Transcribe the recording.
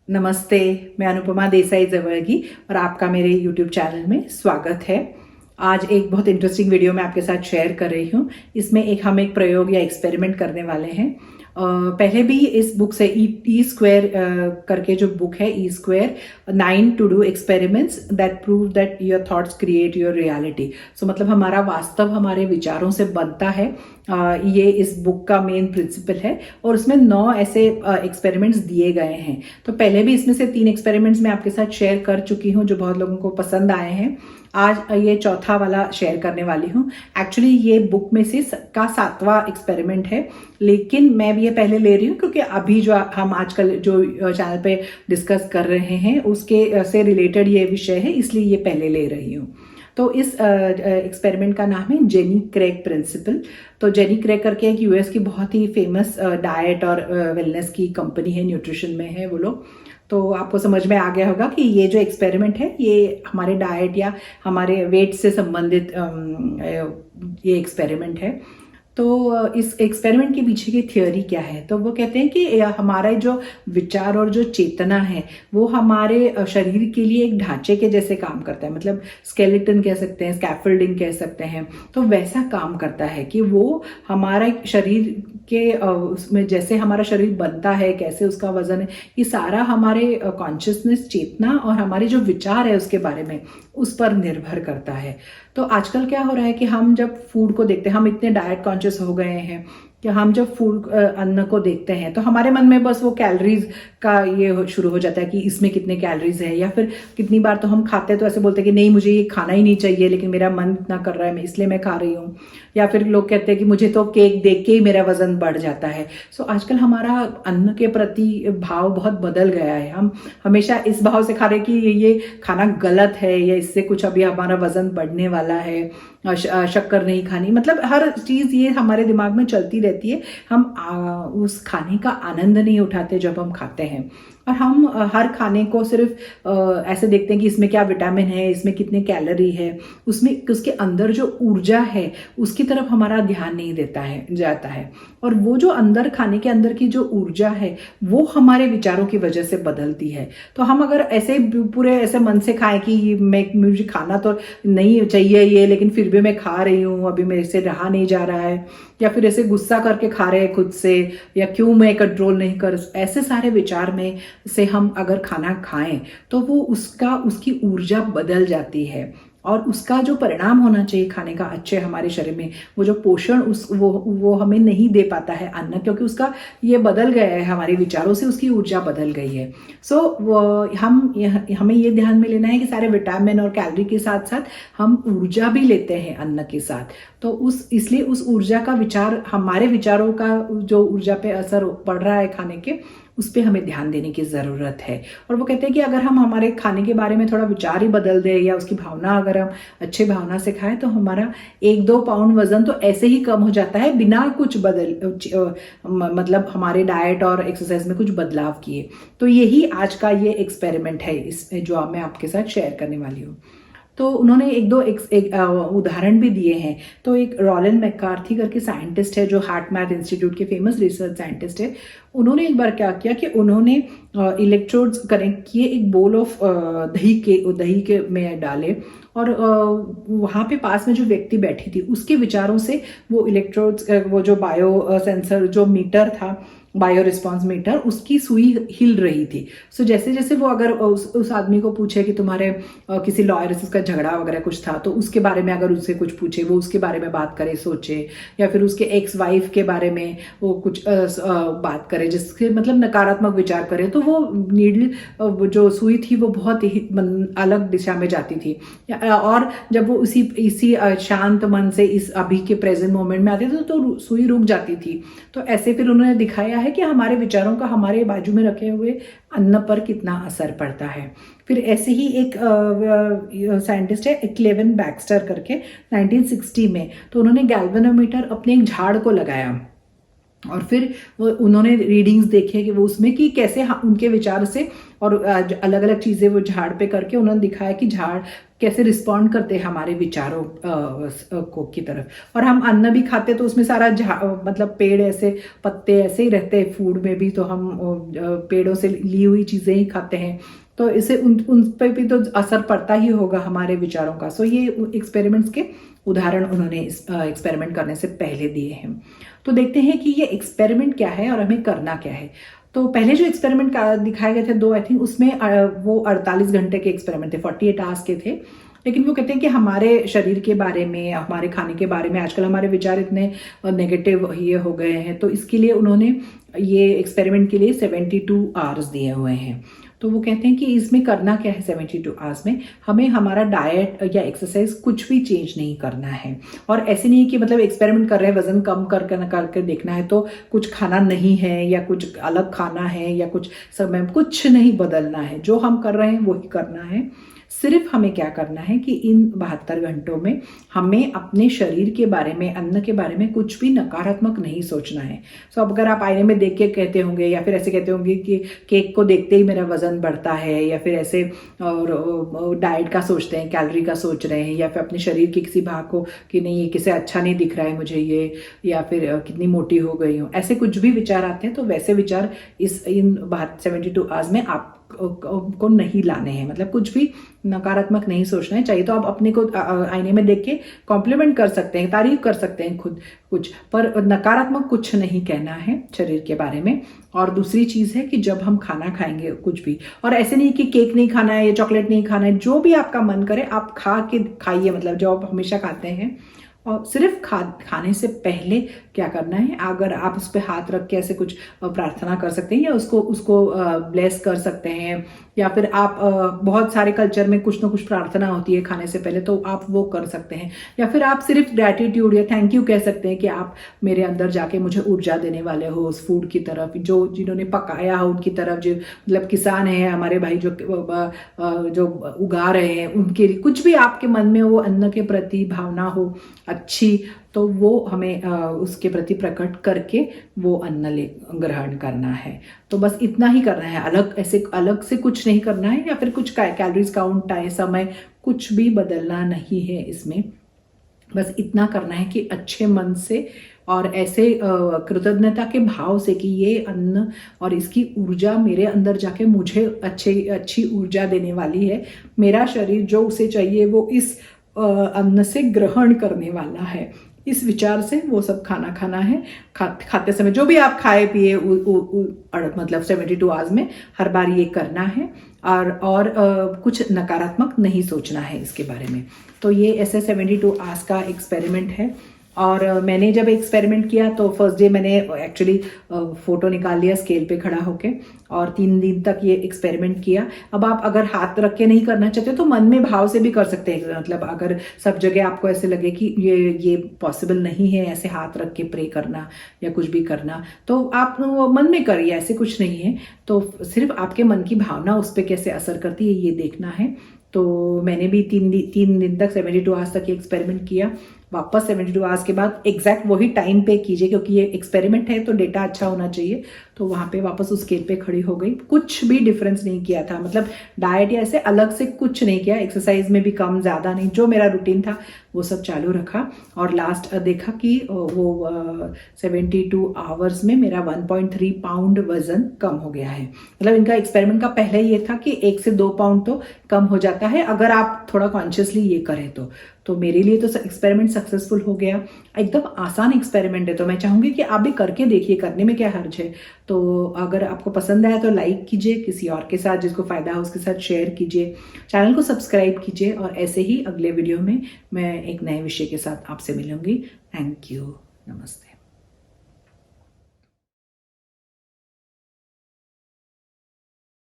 नमस्ते, मैं अनुपमा देसाई जवळगी और आपका मेरे YouTube चैनल में स्वागत है। आज एक बहुत इंटरेस्टिंग वीडियो मैं आपके साथ शेयर कर रही हूँ। इसमें हम एक प्रयोग या एक्सपेरिमेंट करने वाले हैं। पहले भी इस बुक से ई स्क्वायर करके जो बुक है, E square 9 to do experiments that prove that your thoughts create your reality. So मतलब हमारा वास्तव हमारे विचारों से बनता है। ये इस बुक का मेन प्रिंसिपल है और उसमें 9 ऐसे एक्सपेरिमेंट्स दिए गए हैं। तो पहले भी इसमें से 3 एक्सपेरिमेंट्स मैं आपके साथ शेयर कर चुकी हूँ जो बहुत लोगों को पसंद आए हैं। आज ये चौथा वाला शेयर करने वाली हूँ। एक्चुअली ये बुक में से का 7वां एक्सपेरिमेंट है, लेकिन मैं भी ये पहले ले रही हूँ क्योंकि अभी जो हम आजकल जो चैनल पे डिस्कस कर रहे हैं उसके से रिलेटेड ये विषय है, इसलिए ये पहले ले रही हूँ। तो इस एक्सपेरिमेंट का नाम है जेनी क्रेग प्रिंसिपल। तो जेनी क्रेग करके एक यूएस की बहुत ही फेमस डाइट और वेलनेस की कंपनी है, न्यूट्रिशन में है वो लोग। तो आपको समझ में आ गया होगा कि ये जो एक्सपेरिमेंट है ये हमारे डाइट या हमारे वेट से संबंधित ये एक्सपेरिमेंट है। तो इस एक्सपेरिमेंट के पीछे की थियोरी क्या है? तो वो कहते हैं कि हमारा जो विचार और जो चेतना है वो हमारे शरीर के लिए एक ढांचे के जैसे काम करता है। मतलब स्केलेटन कह सकते हैं, स्कैफोल्डिंग कह सकते हैं। तो वैसा काम करता है कि वो हमारा शरीर के उसमें जैसे हमारा शरीर बनता है, कैसे उसका वजन है, ये सारा हमारे कॉन्शियसनेस, चेतना और हमारे जो विचार है उसके बारे में उस पर निर्भर करता है। तो आजकल क्या हो रहा है कि हम जब फूड को देखते हैं, हम इतने डाइट कॉन्शियस हो गए हैं कि हम जब फूड अन्न को देखते हैं तो हमारे मन में बस वो कैलोरीज का ये शुरू हो जाता है कि इसमें कितने कैलोरीज है। या फिर कितनी बार तो हम खाते हैं तो ऐसे बोलते हैं कि नहीं, मुझे ये खाना ही नहीं चाहिए लेकिन मेरा मन इतना कर रहा है, मैं इसलिए मैं खा रही हूँ। या फिर लोग कहते हैं कि मुझे तो केक देख के ही मेरा वजन बढ़ जाता है। सो आजकल हमारा अन्न के प्रति भाव बहुत बदल गया है। हम हमेशा इस भाव से खा रहे हैं कि ये खाना गलत है या इससे कुछ अभी हमारा वजन बढ़ने वाला है, शक्कर नहीं खानी। मतलब हर चीज़ ये हमारे दिमाग में चलती रहती है। हम उस खाने का आनंद नहीं उठाते जब हम खाते हैं। और हम हर खाने को सिर्फ ऐसे देखते हैं कि इसमें क्या विटामिन है, इसमें कितने कैलोरी है, उसमें उसके अंदर जो ऊर्जा है उसकी तरफ हमारा ध्यान नहीं जाता है। और वो जो अंदर खाने के अंदर की जो ऊर्जा है वो हमारे विचारों की वजह से बदलती है। तो हम अगर ऐसे पूरे ऐसे मन से खाएं कि मुझे खाना तो नहीं चाहिए ये, लेकिन फिर भी मैं खा रही हूँ, अभी मेरे से रहा नहीं जा रहा है, या फिर ऐसे गुस्सा करके खा रहे हैं खुद से, या क्यों मैं कंट्रोल नहीं कर, ऐसे सारे विचार में से हम अगर खाना खाएं तो वो उसकी ऊर्जा बदल जाती है। और उसका जो परिणाम होना चाहिए खाने का अच्छे हमारे शरीर में, वो जो पोषण वो हमें नहीं दे पाता है अन्न, क्योंकि उसका ये बदल गया है, हमारे विचारों से उसकी ऊर्जा बदल गई है। हमें ये ध्यान में लेना है कि सारे विटामिन और कैलोरी के साथ साथ हम ऊर्जा भी लेते हैं अन्न के साथ। तो इसलिए उस ऊर्जा का विचार, हमारे विचारों का जो ऊर्जा पे असर पड़ रहा है खाने के, उस पर हमें ध्यान देने की ज़रूरत है। और वो कहते हैं कि अगर हम हमारे खाने के बारे में थोड़ा विचार ही बदल दें या उसकी भावना अगर हम अच्छे भावना से खाएं तो हमारा 1-2 पाउंड वजन तो ऐसे ही कम हो जाता है बिना कुछ मतलब हमारे डाइट और एक्सरसाइज में कुछ बदलाव किए। तो यही आज का ये एक्सपेरिमेंट है इसमें जो मैं आपके साथ शेयर करने वाली हूँ। तो उन्होंने एक उदाहरण भी दिए हैं। तो एक रॉलिन मैकार्थी करके साइंटिस्ट है जो हार्ट मैथ इंस्टीट्यूट के फेमस रिसर्च साइंटिस्ट है। उन्होंने एक बार क्या किया कि उन्होंने इलेक्ट्रोड्स कनेक्ट किए, एक बोल ऑफ दही के में डाले, और वहाँ पे पास में जो व्यक्ति बैठी थी उसके विचारों से वो इलेक्ट्रोड्स, वो जो बायो सेंसर जो मीटर था, बायो रिस्पॉन्स मीटर, उसकी सुई हिल रही थी। सो जैसे जैसे वो अगर उस आदमी को पूछे कि तुम्हारे किसी लॉयर से उसका झगड़ा वगैरह कुछ था तो उसके बारे में अगर उससे कुछ पूछे, वो उसके बारे में बात करे, सोचे, या फिर उसके एक्स वाइफ के बारे में वो कुछ बात करे जिसके मतलब नकारात्मक विचार करे, तो वो नीडल जो सुई थी वो बहुत ही अलग दिशा में जाती थी। और जब वो इसी शांत मन से इस अभी के प्रेजेंट मोमेंट में आते थे तो सुई रुक जाती थी। तो ऐसे फिर उन्होंने दिखाया है कि हमारे विचारों का हमारे बाजू में रखे हुए अन्न पर कितना असर पड़ता है। फिर ऐसे ही एक साइंटिस्ट है क्लेवन बैक्स्टर करके 1960 में, तो उन्होंने गैल्वेनोमीटर अपने एक झाड़ को लगाया और फिर उन्होंने रीडिंग्स देखे कि वो उसमें कि कैसे उनके विचार से और अलग अलग चीज़ें वो झाड़ पे करके उन्होंने दिखाया कि झाड़ कैसे रिस्पॉन्ड करते हैं हमारे विचारों को की तरफ। और हम अन्न भी खाते तो उसमें सारा मतलब पेड़ ऐसे पत्ते ऐसे ही रहते हैं, फूड में भी तो हम पेड़ों से ली हुई चीज़ें ही खाते हैं, तो इसे उन पर भी तो असर पड़ता ही होगा हमारे विचारों का। सो ये एक्सपेरिमेंट्स के उदाहरण उन्होंने इस एक्सपेरिमेंट करने से पहले दिए हैं। तो देखते हैं कि ये एक्सपेरिमेंट क्या है और हमें करना क्या है। तो पहले जो एक्सपेरिमेंट दिखाए गए थे 2 आई थिंक, उसमें वो 48 घंटे के एक्सपेरिमेंट थे, 48 आवर्स के थे। लेकिन वो कहते हैं कि हमारे शरीर के बारे में, हमारे खाने के बारे में आजकल हमारे विचार इतने नेगेटिव ये हो गए हैं, तो इसके लिए उन्होंने ये एक्सपेरिमेंट के लिए 72 आवर्स दिए हुए हैं। तो वो कहते हैं कि इसमें करना क्या है 72 आवर्स में, हमें हमारा डाइट या एक्सरसाइज कुछ भी चेंज नहीं करना है। और ऐसे नहीं कि मतलब एक्सपेरिमेंट कर रहे हैं, वजन कम करके देखना है तो कुछ खाना नहीं है या कुछ अलग खाना है या कुछ समय कुछ नहीं बदलना है, जो हम कर रहे हैं वही करना है। सिर्फ हमें क्या करना है कि इन 72 घंटों में हमें अपने शरीर के बारे में, अन्न के बारे में कुछ भी नकारात्मक नहीं सोचना है। सो अब अगर आप आईने में देख के कहते होंगे या फिर ऐसे कहते होंगे कि केक को देखते ही मेरा वजन बढ़ता है, या फिर ऐसे और डाइट का सोचते हैं, कैलोरी का सोच रहे हैं, या फिर अपने शरीर के किसी भाग को कि नहीं ये किसी अच्छा नहीं दिख रहा है मुझे ये, या फिर कितनी मोटी हो गई हूँ, ऐसे कुछ भी विचार आते हैं, तो वैसे विचार इन 72 आवर्स में आप को नहीं लाने हैं। मतलब कुछ भी नकारात्मक नहीं सोचना है। चाहिए तो आप अपने को आईने में देख के कॉम्प्लीमेंट कर सकते हैं, तारीफ कर सकते हैं खुद कुछ, पर नकारात्मक कुछ नहीं कहना है शरीर के बारे में। और दूसरी चीज़ है कि जब हम खाना खाएंगे कुछ भी, और ऐसे नहीं कि केक नहीं खाना है या चॉकलेट नहीं खाना है, जो भी आपका मन करे आप खाइए, मतलब जो आप हमेशा खाते हैं। और सिर्फ खाने से पहले क्या करना है, अगर आप उस पर हाथ रख के ऐसे कुछ प्रार्थना कर सकते हैं या उसको ब्लेस कर सकते हैं, या फिर आप बहुत सारे कल्चर में कुछ ना कुछ प्रार्थना होती है खाने से पहले, तो आप वो कर सकते हैं। या फिर आप सिर्फ ग्रैटिट्यूड या थैंक यू कह सकते हैं कि आप मेरे अंदर जाके मुझे ऊर्जा देने वाले हो उस फूड की तरफ, जो जिन्होंने पकाया हो उनकी तरफ, जो मतलब किसान हैं हमारे भाई जो उगा रहे हैं उनके लिए, कुछ भी आपके मन में वो अन्न के प्रति भावना हो अच्छी, तो वो हमें उसके प्रति प्रकट करके वो अन्न ग्रहण करना है। तो बस इतना ही करना है, अलग से कुछ नहीं करना है, या फिर कुछ कैलोरीज काउंट समय कुछ भी बदलना नहीं है इसमें। बस इतना करना है कि अच्छे मन से और ऐसे कृतज्ञता के भाव से कि ये अन्न और इसकी ऊर्जा मेरे अंदर जाके मुझे अच्छी ऊर्जा देने वाली है, मेरा शरीर जो उसे चाहिए वो इस अन्न से ग्रहण करने वाला है, इस विचार से वो सब खाना खाना है। खाते समय जो भी आप खाए पिए मतलब 72 आवर्स में हर बार ये करना है, और कुछ नकारात्मक नहीं सोचना है इसके बारे में। तो ये ऐसे 72 आवर्स का एक्सपेरिमेंट है। और मैंने जब एक्सपेरिमेंट किया तो फर्स्ट डे मैंने एक्चुअली फ़ोटो निकाल लिया स्केल पे खड़ा होके, और 3 दिन तक ये एक्सपेरिमेंट किया। अब आप अगर हाथ रख के नहीं करना चाहते तो मन में भाव से भी कर सकते हैं। मतलब अगर सब जगह आपको ऐसे लगे कि ये पॉसिबल नहीं है ऐसे हाथ रख के प्रे करना या कुछ भी करना, तो आप मन में करिए, ऐसे कुछ नहीं है। तो सिर्फ आपके मन की भावना उस पर कैसे असर करती है ये देखना है। तो मैंने भी 3 दिन तक 72 आवर्स तक ये एक्सपेरिमेंट किया। वापस 72 आवर्स के बाद एग्जैक्ट वही टाइम पे कीजिए, क्योंकि ये एक्सपेरिमेंट है तो डेटा अच्छा होना चाहिए। तो वहाँ पे वापस उस स्केल पे खड़ी हो गई, कुछ भी डिफरेंस नहीं किया था। मतलब डाइट या ऐसे अलग से कुछ नहीं किया, एक्सरसाइज में भी कम ज़्यादा नहीं, जो मेरा रूटीन था वो सब चालू रखा। और लास्ट देखा कि वो 72 आवर्स में मेरा 1.3 पाउंड वजन कम हो गया है। मतलब इनका एक्सपेरिमेंट का पहले ये था कि 1 से 2 पाउंड तो कम हो जाता है अगर आप थोड़ा कॉन्शियसली ये करें तो मेरे लिए तो एक्सपेरिमेंट सक्सेसफुल हो गया। एकदम आसान एक्सपेरिमेंट है, तो मैं चाहूँगी कि आप भी करके देखिए, करने में क्या हर्ज है। तो अगर आपको पसंद आया तो लाइक कीजिए, किसी और के साथ जिसको फ़ायदा हो उसके साथ शेयर कीजिए, चैनल को सब्सक्राइब कीजिए, और ऐसे ही अगले वीडियो में मैं एक नए विषय के साथ आपसे मिलूंगी। थैंक यू, नमस्ते।